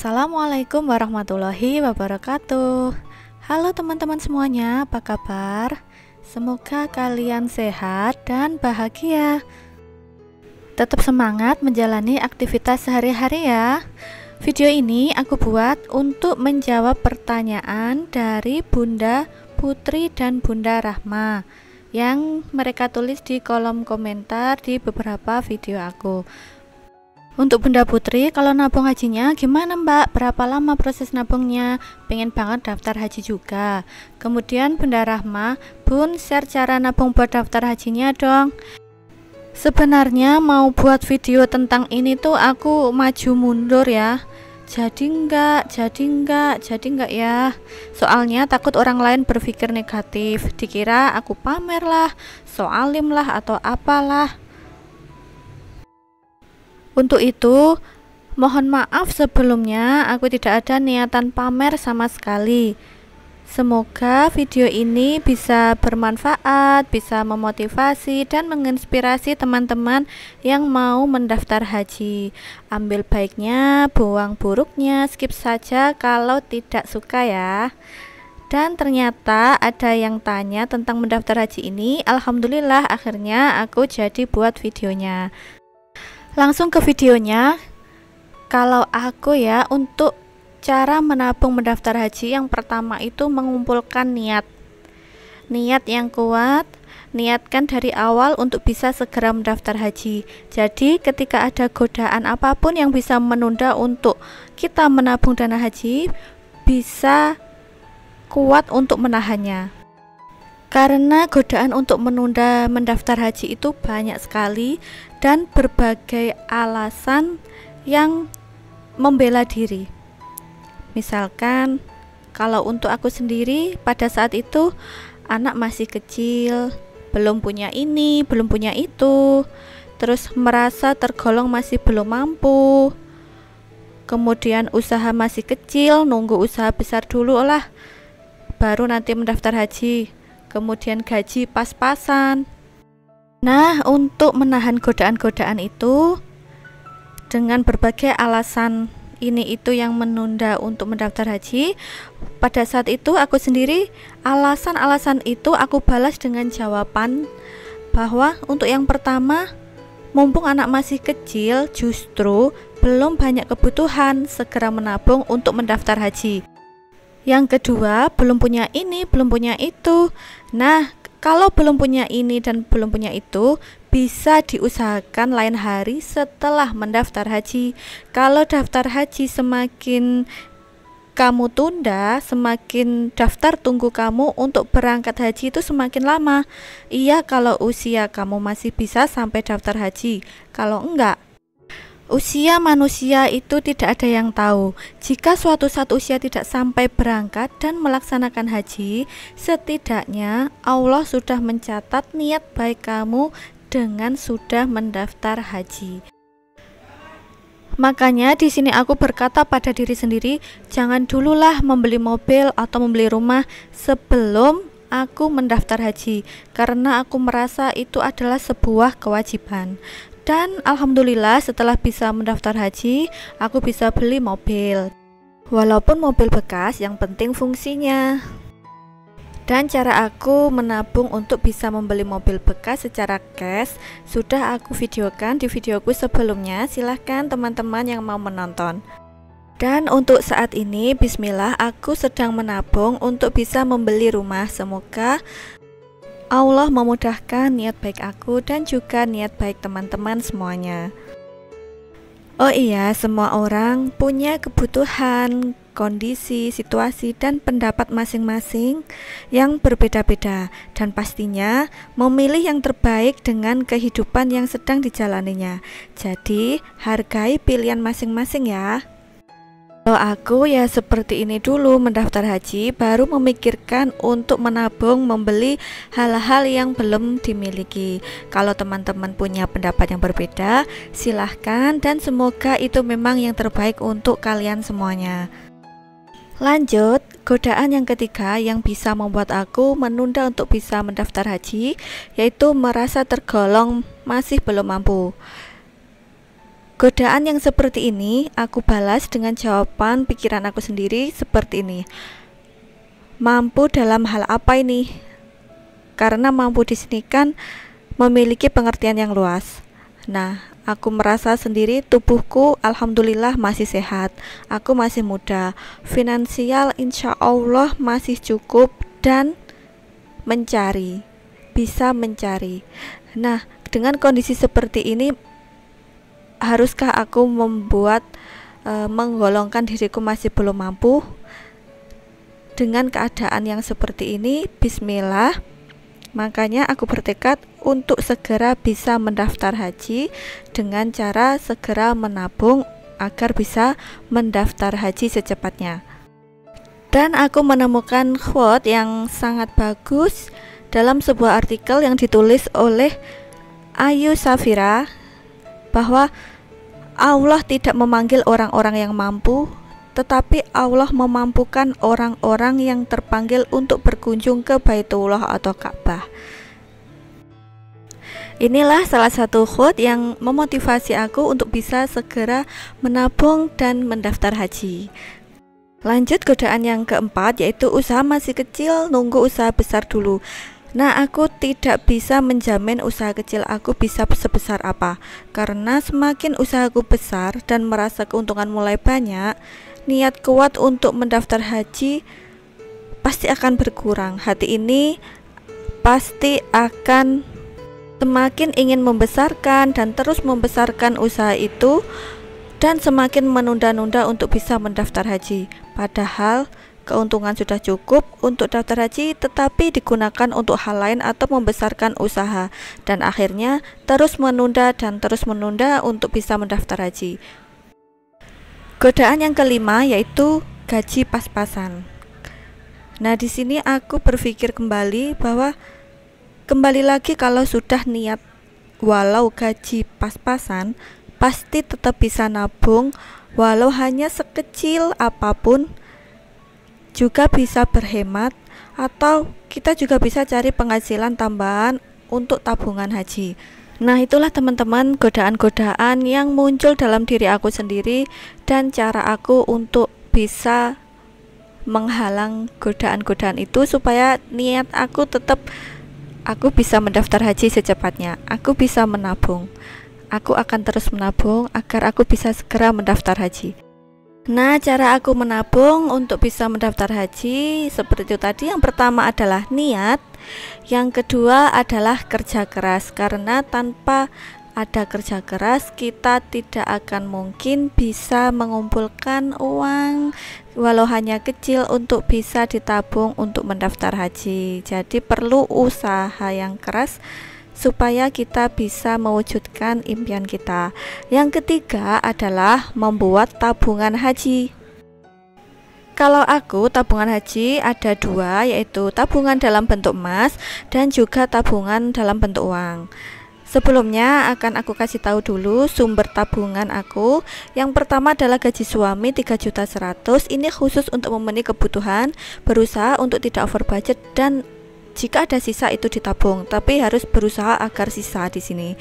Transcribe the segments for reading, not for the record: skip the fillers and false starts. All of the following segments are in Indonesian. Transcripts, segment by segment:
Assalamualaikum warahmatullahi wabarakatuh. Halo teman-teman semuanya, apa kabar? Semoga kalian sehat dan bahagia. Tetap semangat menjalani aktivitas sehari-hari ya. Video ini aku buat untuk menjawab pertanyaan dari Bunda Putri dan Bunda Rahma yang mereka tulis di kolom komentar di beberapa video aku. Untuk Bunda Putri, kalau nabung hajinya gimana Mbak? Berapa lama proses nabungnya? Pengen banget daftar haji juga. Kemudian Bunda Rahma, Bun share cara nabung buat daftar hajinya dong. Sebenarnya mau buat video tentang ini tuh aku maju mundur ya. Jadi enggak ya. Soalnya takut orang lain berpikir negatif, dikira aku pamer lah, soalim lah atau apalah. Untuk itu, mohon maaf sebelumnya, aku tidak ada niatan pamer sama sekali. Semoga video ini bisa bermanfaat, bisa memotivasi dan menginspirasi teman-teman yang mau mendaftar haji. Ambil baiknya, buang buruknya, skip saja kalau tidak suka ya. Dan ternyata ada yang tanya tentang mendaftar haji ini. Alhamdulillah akhirnya aku jadi buat videonya. Langsung ke videonya. Kalau aku ya, untuk cara menabung mendaftar haji, yang pertama itu mengumpulkan niat yang kuat. Niatkan dari awal untuk bisa segera mendaftar haji. Jadi ketika ada godaan apapun yang bisa menunda untuk kita menabung dana haji, bisa kuat untuk menahannya. Karena godaan untuk menunda mendaftar haji itu banyak sekali dan berbagai alasan yang membela diri. Misalkan kalau untuk aku sendiri, pada saat itu anak masih kecil, belum punya ini, belum punya itu, terus merasa tergolong masih belum mampu. Kemudian usaha masih kecil, nunggu usaha besar dulu lah, baru nanti mendaftar haji. Kemudian gaji pas-pasan. Nah, untuk menahan godaan-godaan itu, dengan berbagai alasan ini itu yang menunda untuk mendaftar haji, pada saat itu aku sendiri, alasan-alasan itu aku balas dengan jawaban bahwa untuk yang pertama, mumpung anak masih kecil, justru belum banyak kebutuhan, segera menabung untuk mendaftar haji. Yang kedua, belum punya ini, belum punya itu. Nah, kalau belum punya ini dan belum punya itu, bisa diusahakan lain hari setelah mendaftar haji. Kalau daftar haji semakin kamu tunda, semakin daftar tunggu kamu untuk berangkat haji itu semakin lama. Iya, kalau usia kamu masih bisa sampai daftar haji. Kalau enggak, usia manusia itu tidak ada yang tahu. Jika suatu saat usia tidak sampai berangkat dan melaksanakan haji, setidaknya Allah sudah mencatat niat baik kamu dengan sudah mendaftar haji. Makanya di sini aku berkata pada diri sendiri, jangan dululah membeli mobil atau membeli rumah sebelum aku mendaftar haji, karena aku merasa itu adalah sebuah kewajiban. Dan alhamdulillah setelah bisa mendaftar haji, aku bisa beli mobil. Walaupun mobil bekas, yang penting fungsinya. Dan cara aku menabung untuk bisa membeli mobil bekas secara cash sudah aku videokan di videoku sebelumnya. Silahkan teman-teman yang mau menonton. Dan untuk saat ini, bismillah, aku sedang menabung untuk bisa membeli rumah. Semoga Allah memudahkan niat baik aku dan juga niat baik teman-teman semuanya. Oh iya, semua orang punya kebutuhan, kondisi, situasi, dan pendapat masing-masing yang berbeda-beda, dan pastinya memilih yang terbaik dengan kehidupan yang sedang dijalaninya. Jadi, hargai pilihan masing-masing ya. Kalau aku ya seperti ini dulu, mendaftar haji baru memikirkan untuk menabung membeli hal-hal yang belum dimiliki. Kalau teman-teman punya pendapat yang berbeda, silahkan, dan semoga itu memang yang terbaik untuk kalian semuanya. Lanjut, godaan yang ketiga yang bisa membuat aku menunda untuk bisa mendaftar haji, yaitu merasa tergolong masih belum mampu. Godaan yang seperti ini aku balas dengan jawaban pikiran aku sendiri seperti ini. Mampu dalam hal apa ini? Karena mampu di sini kan memiliki pengertian yang luas. Nah, aku merasa sendiri tubuhku alhamdulillah masih sehat. Aku masih muda. Finansial insya Allah masih cukup dan bisa mencari. Nah, dengan kondisi seperti ini, haruskah aku menggolongkan diriku masih belum mampu? Dengan keadaan yang seperti ini, bismillah, makanya aku bertekad untuk segera bisa mendaftar haji dengan cara segera menabung agar bisa mendaftar haji secepatnya. Dan aku menemukan quote yang sangat bagus dalam sebuah artikel yang ditulis oleh Ayu Safira, bahwa Allah tidak memanggil orang-orang yang mampu, tetapi Allah memampukan orang-orang yang terpanggil untuk berkunjung ke Baitullah atau Ka'bah. Inilah salah satu quote yang memotivasi aku untuk bisa segera menabung dan mendaftar haji. Lanjut godaan yang keempat, yaitu usaha masih kecil, nunggu usaha besar dulu. Nah, aku tidak bisa menjamin usaha kecil aku bisa sebesar apa, karena semakin usahaku besar dan merasa keuntungan mulai banyak, niat kuat untuk mendaftar haji pasti akan berkurang. Hati ini pasti akan semakin ingin membesarkan dan terus membesarkan usaha itu, dan semakin menunda-nunda untuk bisa mendaftar haji. Padahal keuntungan sudah cukup untuk daftar haji, tetapi digunakan untuk hal lain atau membesarkan usaha, dan akhirnya terus menunda untuk bisa mendaftar haji. Godaan yang kelima yaitu gaji pas-pasan. Nah, di sini aku berpikir kembali bahwa kembali lagi kalau sudah niat walau gaji pas-pasan, pasti tetap bisa nabung walau hanya sekecil apapun, juga bisa berhemat, atau kita juga bisa cari penghasilan tambahan untuk tabungan haji. Nah, itulah teman-teman godaan-godaan yang muncul dalam diri aku sendiri dan cara aku untuk bisa menghalang godaan-godaan itu supaya niat aku tetap aku bisa mendaftar haji secepatnya. Aku bisa menabung. Aku akan terus menabung agar aku bisa segera mendaftar haji. Nah, cara aku menabung untuk bisa mendaftar haji seperti itu tadi. Yang pertama adalah niat, yang kedua adalah kerja keras, karena tanpa ada kerja keras kita tidak akan mungkin bisa mengumpulkan uang walau hanya kecil untuk bisa ditabung untuk mendaftar haji. Jadi perlu usaha yang keras supaya kita bisa mewujudkan impian kita. Yang ketiga adalah membuat tabungan haji. Kalau aku, tabungan haji ada dua, yaitu tabungan dalam bentuk emas dan juga tabungan dalam bentuk uang. Sebelumnya akan aku kasih tahu dulu sumber tabungan aku. Yang pertama adalah gaji suami 3.100.000. Ini khusus untuk memenuhi kebutuhan, berusaha untuk tidak over budget, dan jika ada sisa itu ditabung, tapi harus berusaha agar sisa di sini.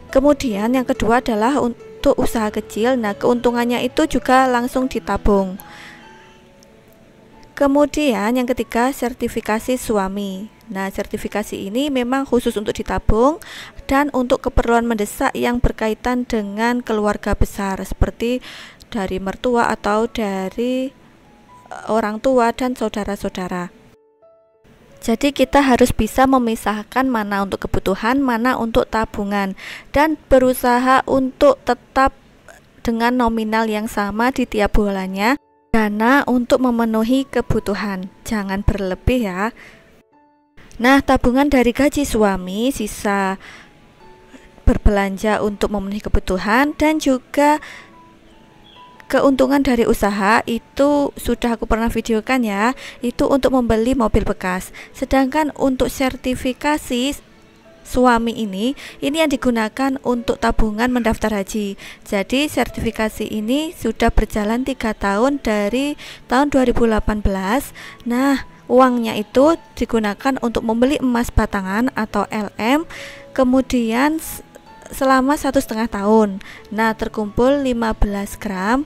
Kemudian yang kedua adalah untuk usaha kecil. Nah, keuntungannya itu juga langsung ditabung. Kemudian yang ketiga, sertifikasi suami. Nah, sertifikasi ini memang khusus untuk ditabung dan untuk keperluan mendesak yang berkaitan dengan keluarga besar, seperti dari mertua atau dari orang tua dan saudara-saudara. Jadi kita harus bisa memisahkan mana untuk kebutuhan, mana untuk tabungan, dan berusaha untuk tetap dengan nominal yang sama di tiap bulannya, dana untuk memenuhi kebutuhan, jangan berlebih ya. Nah, tabungan dari gaji suami, sisa berbelanja untuk memenuhi kebutuhan, dan juga keuntungan dari usaha itu sudah aku pernah videokan ya, itu untuk membeli mobil bekas. Sedangkan untuk sertifikasi suami ini yang digunakan untuk tabungan mendaftar haji. Jadi sertifikasi ini sudah berjalan 3 tahun dari tahun 2018. Nah, uangnya itu digunakan untuk membeli emas batangan atau LM, kemudian selama 1,5 tahun. Nah, terkumpul 15 gram.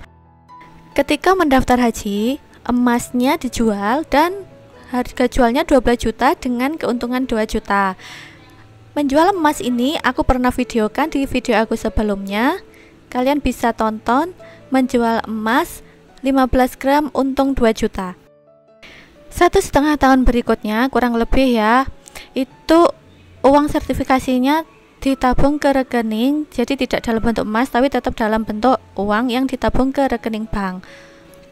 Ketika mendaftar haji, emasnya dijual dan harga jualnya 12 juta dengan keuntungan 2 juta. Menjual emas ini aku pernah videokan di video aku sebelumnya. Kalian bisa tonton menjual emas 15 gram untung 2 juta. 1,5 tahun berikutnya kurang lebih ya, itu uang sertifikasinya ditabung ke rekening, jadi tidak dalam bentuk emas tapi tetap dalam bentuk uang yang ditabung ke rekening bank.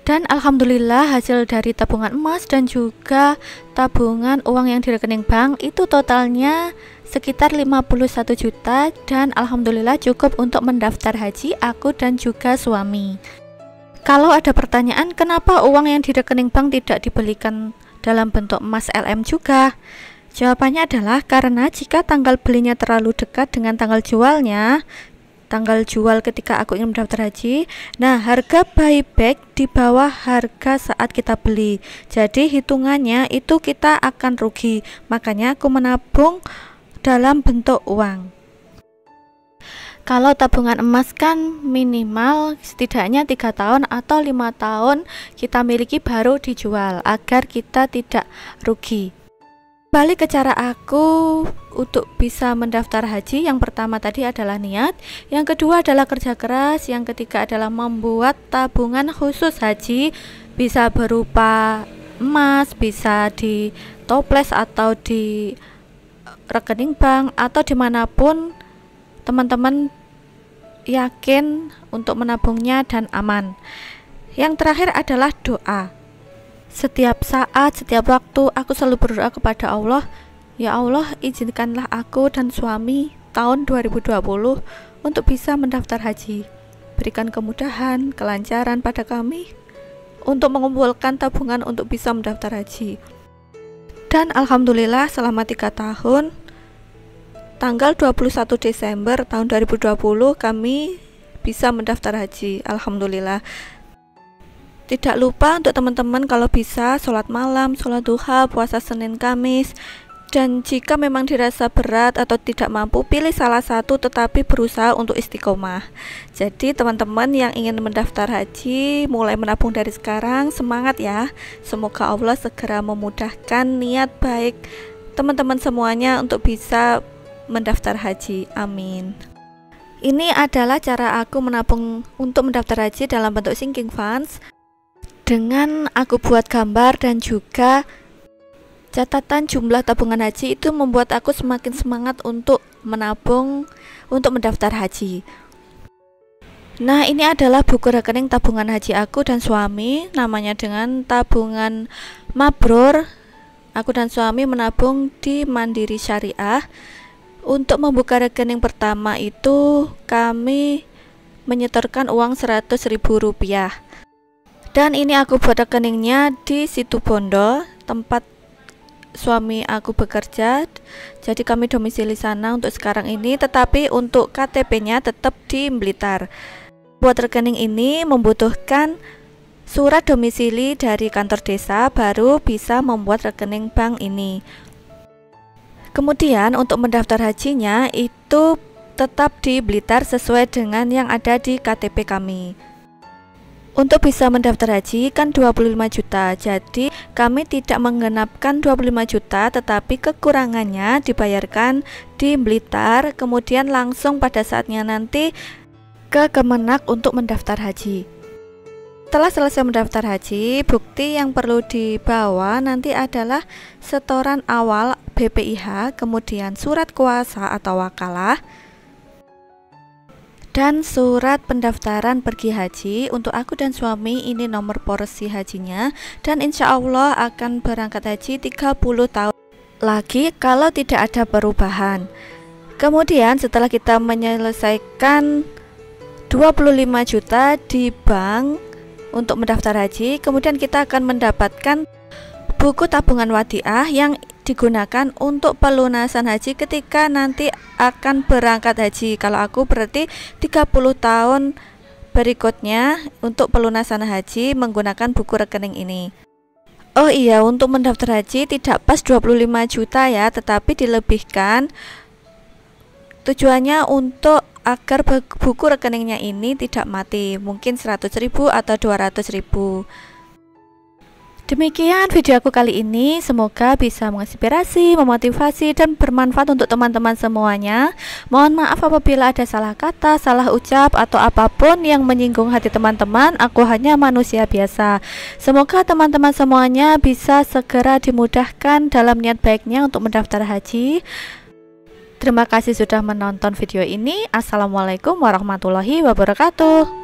Dan alhamdulillah hasil dari tabungan emas dan juga tabungan uang yang di rekening bank itu totalnya sekitar 51 juta dan alhamdulillah cukup untuk mendaftar haji aku dan juga suami. Kalau ada pertanyaan kenapa uang yang di rekening bank tidak dibelikan dalam bentuk emas LM juga? Jawabannya adalah karena jika tanggal belinya terlalu dekat dengan tanggal jualnya, tanggal jual ketika aku ingin mendaftar haji, nah harga buyback di bawah harga saat kita beli. Jadi hitungannya itu kita akan rugi. Makanya aku menabung dalam bentuk uang. Kalau tabungan emas kan minimal setidaknya 3 tahun atau 5 tahun kita miliki baru dijual agar kita tidak rugi. Balik ke cara aku untuk bisa mendaftar haji, yang pertama tadi adalah niat, yang kedua adalah kerja keras, yang ketiga adalah membuat tabungan khusus haji, bisa berupa emas, bisa di toples atau di rekening bank atau dimanapun teman-teman yakin untuk menabungnya dan aman. Yang terakhir adalah doa. Setiap saat, setiap waktu aku selalu berdoa kepada Allah, ya Allah izinkanlah aku dan suami tahun 2020 untuk bisa mendaftar haji. Berikan kemudahan, kelancaran pada kami untuk mengumpulkan tabungan untuk bisa mendaftar haji. Dan alhamdulillah selama 3 tahun, tanggal 21 Desember tahun 2020 kami bisa mendaftar haji. Alhamdulillah. Tidak lupa untuk teman-teman kalau bisa sholat malam, sholat duha, puasa Senin Kamis. Dan jika memang dirasa berat atau tidak mampu, pilih salah satu tetapi berusaha untuk istiqomah. Jadi teman-teman yang ingin mendaftar haji, mulai menabung dari sekarang, semangat ya. Semoga Allah segera memudahkan niat baik teman-teman semuanya untuk bisa mendaftar haji. Amin. Ini adalah cara aku menabung untuk mendaftar haji dalam bentuk sinking funds. Dengan aku buat gambar dan juga catatan jumlah tabungan haji, itu membuat aku semakin semangat untuk menabung untuk mendaftar haji. Nah, ini adalah buku rekening tabungan haji aku dan suami, namanya dengan tabungan mabrur. Aku dan suami menabung di Mandiri Syariah. Untuk membuka rekening pertama itu kami menyetorkan uang Rp100.000. Dan ini aku buat rekeningnya di Situbondo, tempat suami aku bekerja. Jadi kami domisili sana untuk sekarang ini, tetapi untuk KTP-nya tetap di Blitar. Buat rekening ini membutuhkan surat domisili dari kantor desa baru bisa membuat rekening bank ini. Kemudian untuk mendaftar hajinya itu tetap di Blitar sesuai dengan yang ada di KTP kami. Untuk bisa mendaftar haji kan 25 juta, jadi kami tidak menggenapkan 25 juta tetapi kekurangannya dibayarkan di Blitar, kemudian langsung pada saatnya nanti ke Kemenak untuk mendaftar haji. Setelah selesai mendaftar haji, bukti yang perlu dibawa nanti adalah setoran awal BPIH, kemudian surat kuasa atau wakalah, dan surat pendaftaran pergi haji. Untuk aku dan suami ini nomor porsi hajinya, dan insya Allah akan berangkat haji 30 tahun lagi kalau tidak ada perubahan. Kemudian setelah kita menyelesaikan 25 juta di bank untuk mendaftar haji, kemudian kita akan mendapatkan buku tabungan wadiah yang digunakan untuk pelunasan haji ketika nanti akan berangkat haji. Kalau aku berarti 30 tahun berikutnya untuk pelunasan haji menggunakan buku rekening ini. Oh iya, untuk mendaftar haji tidak pas 25 juta ya, tetapi dilebihkan Tujuannya untuk agar buku rekeningnya ini tidak mati, mungkin 100.000 atau 200.000. Demikian video aku kali ini, semoga bisa menginspirasi, memotivasi, dan bermanfaat untuk teman-teman semuanya. Mohon maaf apabila ada salah kata, salah ucap, atau apapun yang menyinggung hati teman-teman. Aku hanya manusia biasa. Semoga teman-teman semuanya bisa segera dimudahkan dalam niat baiknya untuk mendaftar haji. Terima kasih sudah menonton video ini. Assalamualaikum warahmatullahi wabarakatuh.